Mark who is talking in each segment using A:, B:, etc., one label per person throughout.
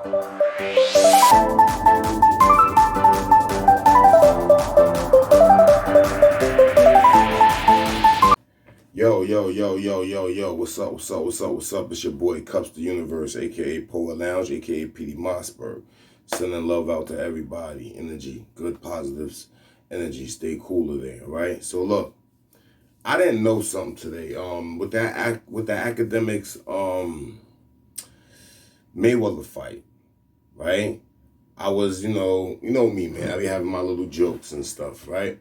A: Yo, what's up? It's your boy Kupz the Universe, aka Poet Lounge, aka PD Mossberg. Sending love out to everybody. Energy, good positives, energy, stay cooler there, right? So look, I didn't know something today. With the academics Mayweather fight, right? I was, you know me, man. I be having my little jokes and stuff, right?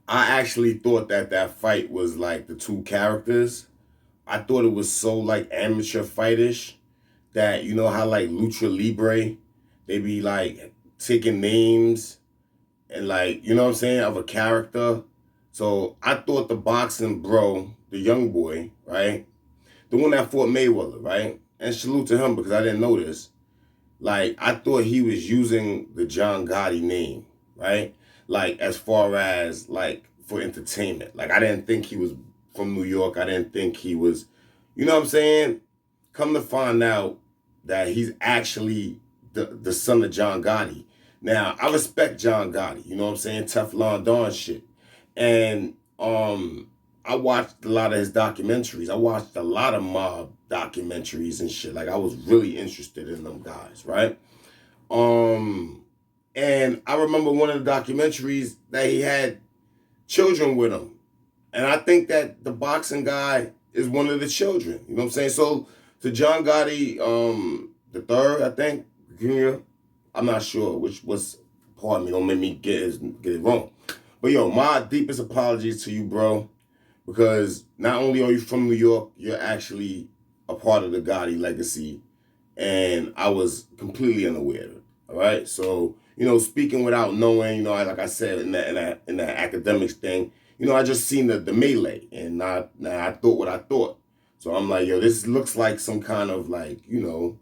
A: I actually thought that fight was like the two characters. I thought it was so like amateur fightish that, you know how like Lucha Libre, they be like taking names and like, you know what I'm saying, of a character. So I thought the boxing bro, the young boy, right? The one that fought Mayweather, right? And salute to him because I didn't know this. Like, I thought he was using the John Gotti name, right? Like, as far as, like, for entertainment. Like, I didn't think he was from New York. I didn't think he was, you know what I'm saying? Come to find out that he's actually the son of John Gotti. Now, I respect John Gotti, you know what I'm saying? Teflon Don shit. And I watched a lot of his documentaries. I watched a lot of mob documentaries and shit. Like, I was really interested in them guys, right? And I remember one of the documentaries that he had children with him. And I think that the boxing guy is one of the children. You know what I'm saying? So to John Gotti, the third, I think, Junior, I'm not sure which was, pardon me, don't make me get it wrong. But yo, my deepest apologies to you, bro. Because not only are you from New York, you're actually a part of the Gotti legacy. And I was completely unaware of it. All right? So, you know, speaking without knowing, you know, like I said, in that academics thing, you know, I just seen the melee. And I thought what I thought. So I'm like, yo, this looks like some kind of like, you know,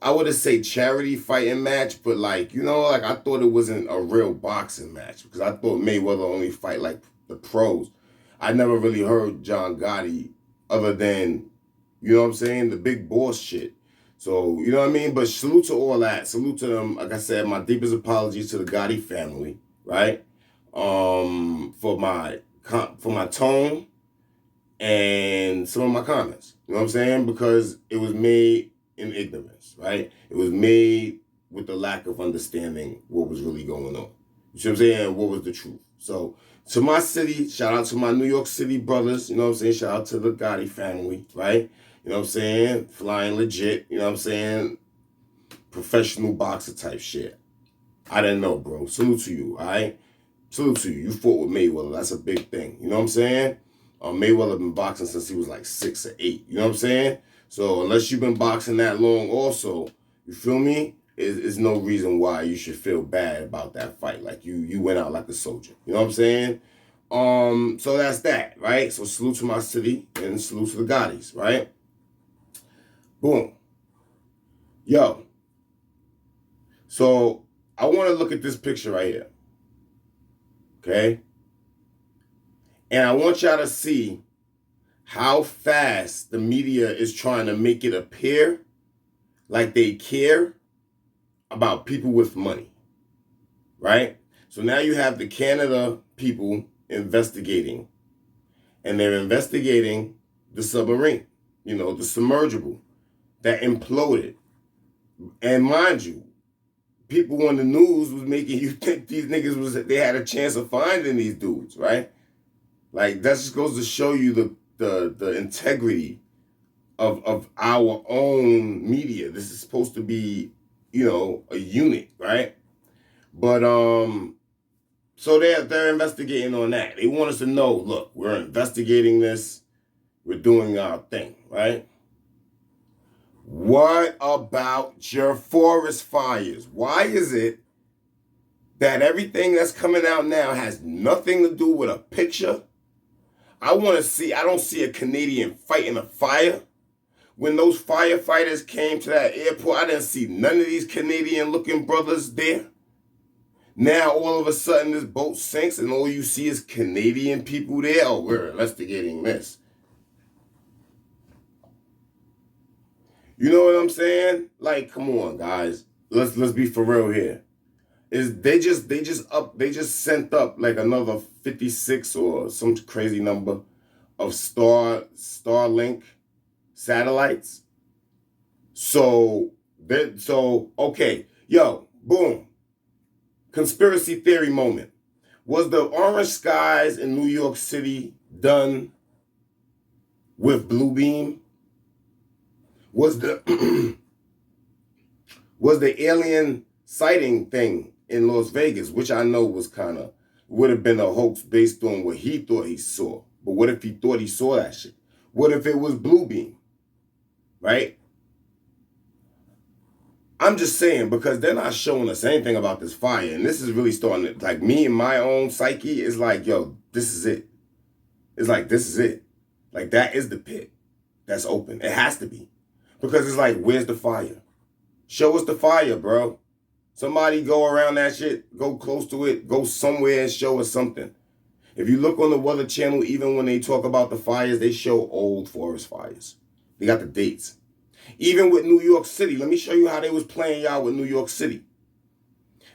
A: I wouldn't say charity fighting match, but like, you know, like I thought it wasn't a real boxing match. Because I thought Mayweather only fight like the pros. I never really heard John Gotti other than, you know what I'm saying, the big boss shit. So, you know what I mean? But salute to all that. Salute to them. Like I said, my deepest apologies to the Gotti family, right? For my tone and some of my comments. You know what I'm saying? Because it was made in ignorance, right? It was made with the lack of understanding what was really going on. You see what I'm saying? What was the truth? So, to my city, shout out to my New York City brothers, you know what I'm saying? Shout out to the Gotti family, right? You know what I'm saying? Flying legit, you know what I'm saying? Professional boxer type shit. I didn't know, bro. Salute to you, all right? Salute to you. You fought with Mayweather. That's a big thing. You know what I'm saying? Mayweather been boxing since he was like 6 or 8. You know what I'm saying? So unless you've been boxing that long also, you feel me? Is no reason why you should feel bad about that fight. Like you went out like a soldier. You know what I'm saying? So that's that, right? So salute to my city and salute to the Gottis, right? Boom. Yo. So I want to look at this picture right here. Okay? And I want y'all to see how fast the media is trying to make it appear like they care about people with money, right? So now you have the Canada people investigating, and they're investigating the submarine, you know, the submergible that imploded. And mind you, people on the news was making you think these niggas they had a chance of finding these dudes, right? Like that just goes to show you the integrity of our own media. This is supposed to be, you know, a unit, right? But so they're investigating on that. They want us to know, look, we're investigating this, we're doing our thing, right? What about your forest fires? Why is it that everything that's coming out now has nothing to do with a picture? I don't see a Canadian fighting a fire. When those firefighters came to that airport, I didn't see none of these Canadian-looking brothers there. Now, all of a sudden, this boat sinks and all you see is Canadian people there. Oh, we're investigating this. You know what I'm saying? Like, come on, guys. Let's be for real here. They just sent up like another 56 or some crazy number of Starlink satellites. So okay, yo, boom. Conspiracy theory moment. Was the orange skies in New York City done with blue beam? Was the was the alien sighting thing in Las Vegas, which I know was would have been a hoax based on what he thought he saw. But what if he thought he saw that shit? What if it was blue beam? Right? I'm just saying, because they're not showing us anything about this fire. And this is really starting to, like, me and my own psyche is like, yo, this is it. It's like, this is it. Like, that is the pit that's open. It has to be. Because it's like, where's the fire? Show us the fire, bro. Somebody go around that shit, go close to it, go somewhere and show us something. If you look on the Weather Channel, even when they talk about the fires, they show old forest fires. They got the dates. Even with New York City, let me show you how they was playing y'all with New York City.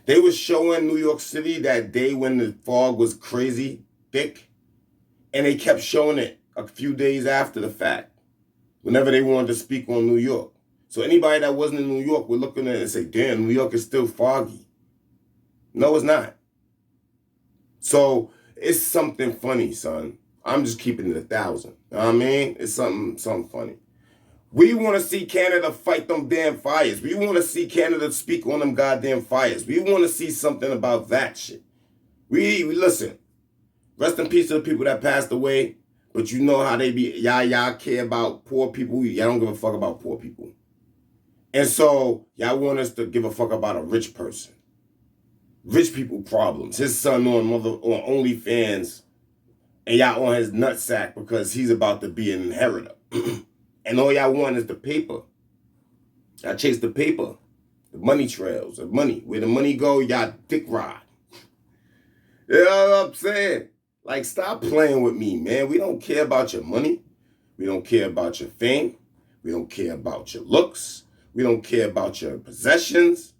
A: They was showing New York City that day when the fog was crazy thick, and they kept showing it a few days after the fact, whenever they wanted to speak on New York. So anybody that wasn't in New York would look at it and say, damn, New York is still foggy. No, it's not. So it's something funny, son. I'm just keeping it 1,000. You know what I mean? It's something funny. We want to see Canada fight them damn fires. We want to see Canada speak on them goddamn fires. We want to see something about that shit. We listen. Rest in peace to the people that passed away. But you know how they be. Y'all care about poor people. Y'all don't give a fuck about poor people. And so y'all want us to give a fuck about a rich person. Rich people problems. His son on OnlyFans, and y'all on his nutsack because he's about to be an inheritor. And all y'all want is the paper. Y'all chase the paper. The money trails. The money. Where the money go, y'all dick ride. You know what I'm saying? Like, stop playing with me, man. We don't care about your money. We don't care about your fame. We don't care about your looks. We don't care about your possessions.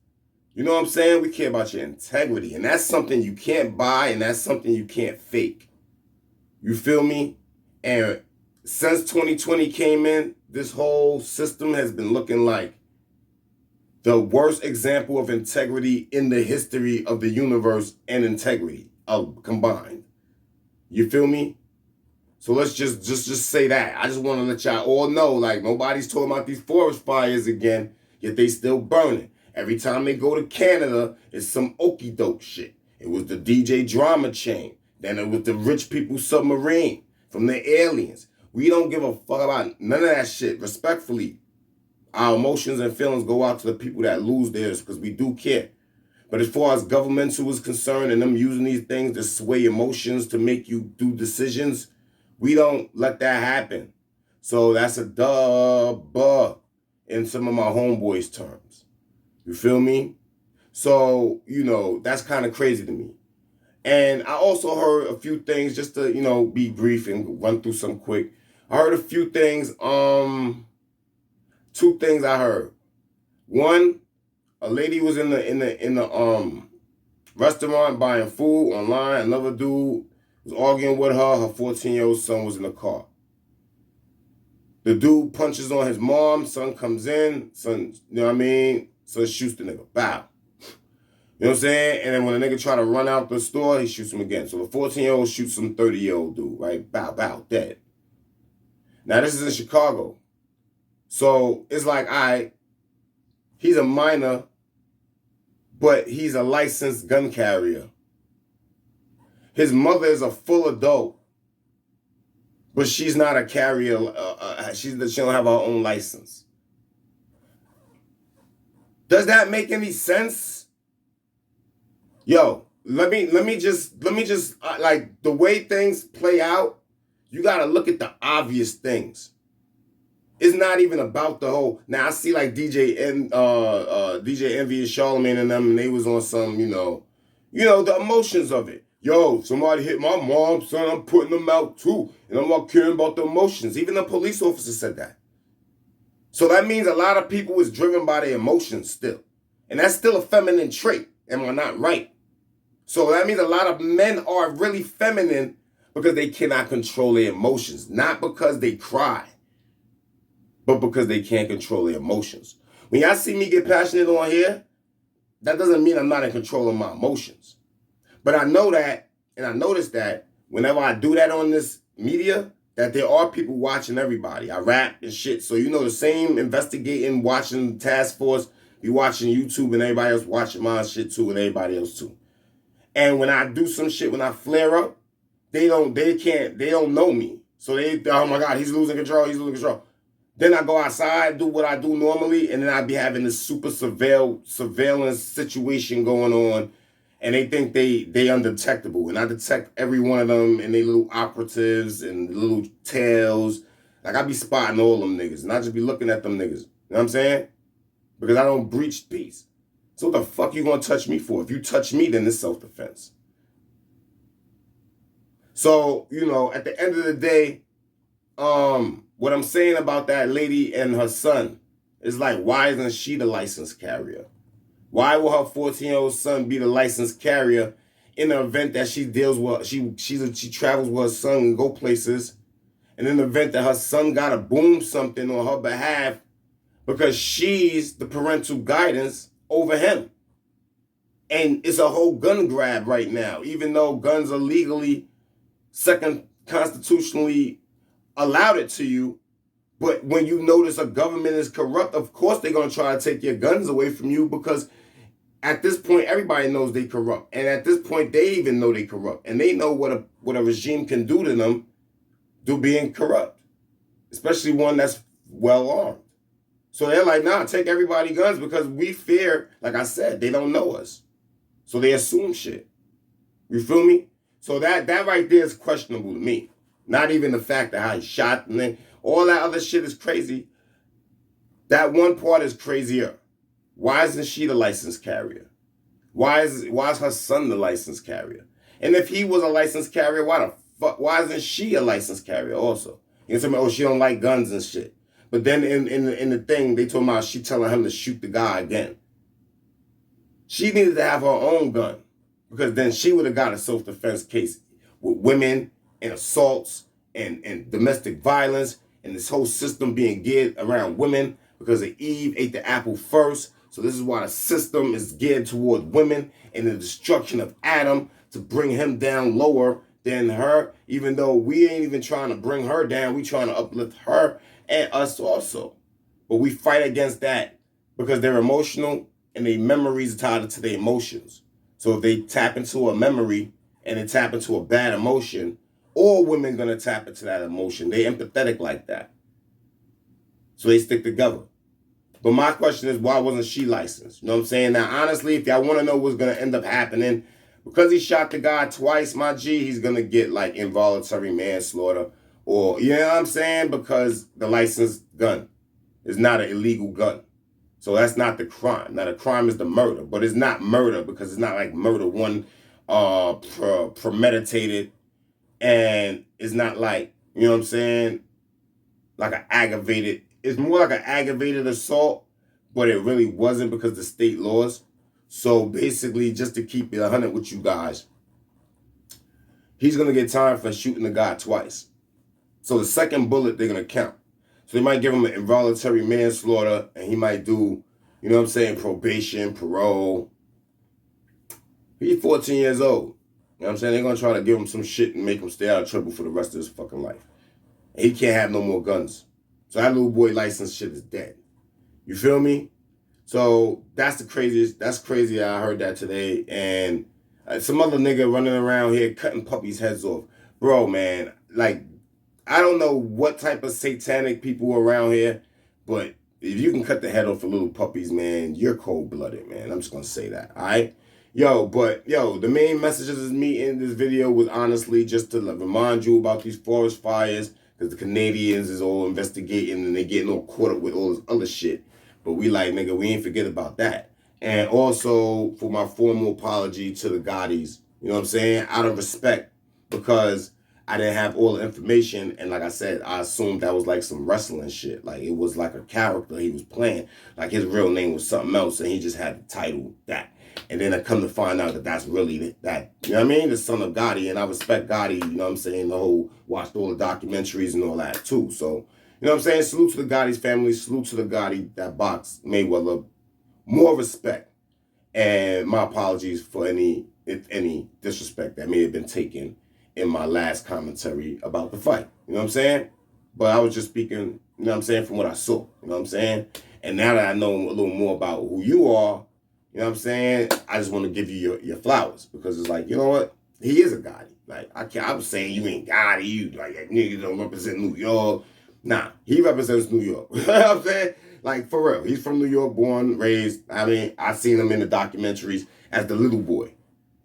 A: You know what I'm saying? We care about your integrity. And that's something you can't buy, and that's something you can't fake. You feel me? And since 2020 came in, this whole system has been looking like the worst example of integrity in the history of the universe and integrity combined. You feel me? So let's just say that. I just want to let y'all all know, like, nobody's talking about these forest fires again, yet they still burning. Every time they go to Canada, it's some okie doke shit. It was the DJ drama chain. Then it was the rich people submarine from the aliens. We don't give a fuck about none of that shit. Respectfully, our emotions and feelings go out to the people that lose theirs because we do care. But as far as governmental is concerned and them using these things to sway emotions to make you do decisions, we don't let that happen. So that's a duh in some of my homeboys' terms. You feel me? So, that's kind of crazy to me. And I also heard a few things, just to, be brief and run through some quick. I heard a few things. 2 things I heard. One, a lady was in the restaurant buying food online. Another dude was arguing with her. Her 14-year-old son was in the car. The dude punches on his mom. Son comes in. Son, you know what I mean? Son shoots the nigga. Bow. You know what I'm saying? And then when the nigga try to run out the store, he shoots him again. So the 14-year-old shoots some 30-year-old dude, right? Bow, dead. Now this is in Chicago. So it's like, all right, he's a minor, but he's a licensed gun carrier. His mother is a full adult, but she's not a carrier. She don't have her own license. Does that make any sense? Yo, let me just like the way things play out. You gotta look at the obvious things. It's not even about the whole. Now I see like DJ Envy and Charlamagne and them, and they was on some, the emotions of it. Yo, somebody hit my mom, son. I'm putting them out too, and I'm not caring about the emotions. Even the police officer said that. So that means a lot of people is driven by their emotions still. And that's still a feminine trait. Am I not right? So that means a lot of men are really feminine because they cannot control their emotions. Not because they cry, but because they can't control their emotions. When y'all see me get passionate on here, that doesn't mean I'm not in control of my emotions. But I know that, and I notice that whenever I do that on this media, that there are people watching everybody. I rap and shit. So you know the same investigating, watching Task Force, be watching YouTube and everybody else watching my shit too and everybody else too. And when I do some shit, when I flare up, they don't know me. So they, oh my God, he's losing control. Then I go outside, do what I do normally, and then I be having this super surveillance situation going on, and they think they undetectable. And I detect every one of them and they little operatives and little tails. Like I be spotting all them niggas, and I just be looking at them niggas. You know what I'm saying? Because I don't breach peace. So what the fuck you gonna touch me for? If you touch me, then it's self-defense. So, you know, at the end of the day, what I'm saying about that lady and her son is like, why isn't she the license carrier? Why will her 14-year-old son be the license carrier in the event that she deals with, she travels with her son and go places, and in the event that her son gotta boom something on her behalf because she's the parental guidance over him. And it's a whole gun grab right now, even though guns are legally, second constitutionally allowed it to you. But when you notice a government is corrupt, of course they're going to try to take your guns away from you, because at this point, everybody knows they corrupt. And at this point, they even know they corrupt. And they know what a regime can do to them through being corrupt, especially one that's well armed. So they're like, nah, take everybody guns, because we fear, like I said, they don't know us. So they assume shit. You feel me? So that right there is questionable to me. Not even the fact that how he shot and then all that other shit is crazy. That one part is crazier. Why isn't she the license carrier? Why is her son the license carrier? And if he was a license carrier, why isn't she a license carrier also? You know what I'm saying? Oh, she don't like guns and shit. But then in the thing, they told me she telling him to shoot the guy again. She needed to have her own gun, because then she would have got a self-defense case with women and assaults and domestic violence and this whole system being geared around women because Eve ate the apple first. So this is why the system is geared toward women and the destruction of Adam to bring him down lower than her, even though we ain't even trying to bring her down. We trying to uplift her and us also. But we fight against that because they're emotional and their memories are tied to their emotions. So if they tap into a memory and they tap into a bad emotion, all women gonna tap into that emotion. They empathetic like that. So they stick together. But my question is, why wasn't she licensed? You know what I'm saying? Now, honestly, if y'all want to know what's going to end up happening, because he shot the guy twice, my G, he's going to get like involuntary manslaughter, or, you know what I'm saying? Because the licensed gun is not an illegal gun. So that's not the crime. Now, the crime is the murder, but it's not murder because it's not like murder one premeditated, and it's not like, you know what I'm saying, like an aggravated. It's more like an aggravated assault, but it really wasn't because of the state laws. So basically, just to keep it 100 with you guys, he's going to get time for shooting the guy twice. So the second bullet, they're going to count. So they might give him an involuntary manslaughter, and he might do, you know what I'm saying, probation, parole. He's 14 years old. You know what I'm saying? They're going to try to give him some shit and make him stay out of trouble for the rest of his fucking life. And he can't have no more guns. So that little boy license shit is dead. You feel me? So that's the craziest. That's crazy. I heard that today. And some other nigga running around here cutting puppies' heads off. Bro, man, like, I don't know what type of satanic people are around here, but if you can cut the head off of little puppies, man, you're cold-blooded, man. I'm just going to say that, all right? The main messages of me in this video was honestly just to remind you about these forest fires, because the Canadians is all investigating and they getting all caught up with all this other shit. But we like, nigga, we ain't forget about that. And also for my formal apology to the Gottis, you know what I'm saying? Out of respect, because I didn't have all the information, and like I said, I assumed that was like some wrestling shit. Like it was like a character he was playing. Like his real name was something else, and he just had the title that. And then I come to find out that that's really that. You know what I mean? The son of Gotti, and I respect Gotti. You know what I'm saying? The whole watched all the documentaries and all that too. So you know what I'm saying? Salute to the Gotti's family. Salute to the Gotti that boxed Mayweather. More respect. And my apologies for any, if any, disrespect that may have been taken in my last commentary about the fight. You know what I'm saying? But I was just speaking, you know what I'm saying, from what I saw. You know what I'm saying? And now that I know a little more about who you are, you know what I'm saying, I just want to give you your flowers. Because it's like, you know what? He is a Gotti. Like, I was saying you ain't Gotti. You, like, that nigga don't represent New York. Nah, he represents New York. You know what I'm saying? Like, for real. He's from New York, born, raised. I mean, I seen him in the documentaries as the little boy.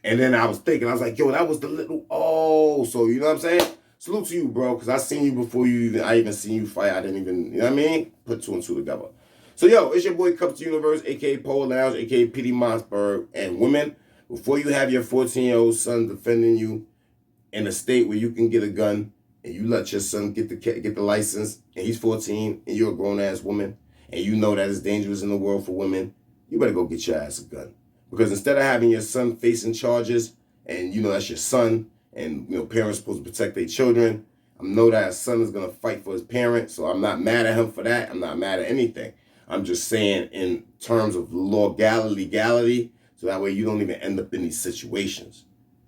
A: And then I was thinking, I was like, yo, that was the little, oh. So, you know what I'm saying? Salute to you, bro, because I seen you before I even seen you fight. I didn't even, you know what I mean? Put two and two together. So, yo, it's your boy Kupz Universe, a.k.a. Pole Lounge, a.k.a. P.D. Mossberg. And women, before you have your 14-year-old son defending you in a state where you can get a gun, and you let your son get the license, and he's 14, and you're a grown-ass woman, and you know that it's dangerous in the world for women, you better go get your ass a gun. Because instead of having your son facing charges, and you know that's your son, and you know parents supposed to protect their children, I know that his son is gonna fight for his parent, so I'm not mad at him for that. I'm not mad at anything. I'm just saying in terms of legality, so that way you don't even end up in these situations.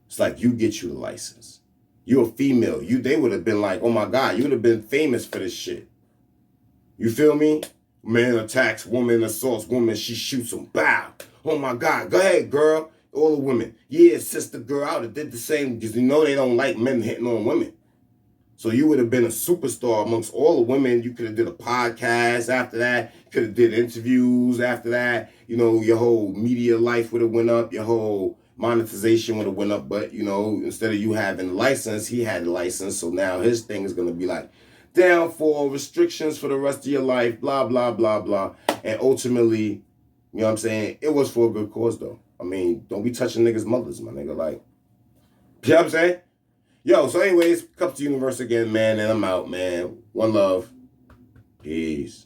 A: It's like you get you the license. You're a female. They would have been like, oh my God, you would have been famous for this shit. You feel me? Man attacks woman, assaults woman, she shoots him. Bow. Oh my God, go ahead, girl. All the women. Yeah, sister girl, I would have did the same because you know they don't like men hitting on women. So you would have been a superstar amongst all the women. You could have did a podcast after that. You could have did interviews after that. You know, your whole media life would have went up. Your whole monetization would have went up. But, you know, instead of you having a license, he had a license. So now his thing is going to be like, down for restrictions for the rest of your life, blah, blah, blah, blah. And ultimately, you know what I'm saying? It was for a good cause, though. I mean, don't be touching niggas' mothers, my nigga. Like, you know what I'm saying? Yo, so anyways, Kupz Universe again, man, and I'm out, man. One love. Peace.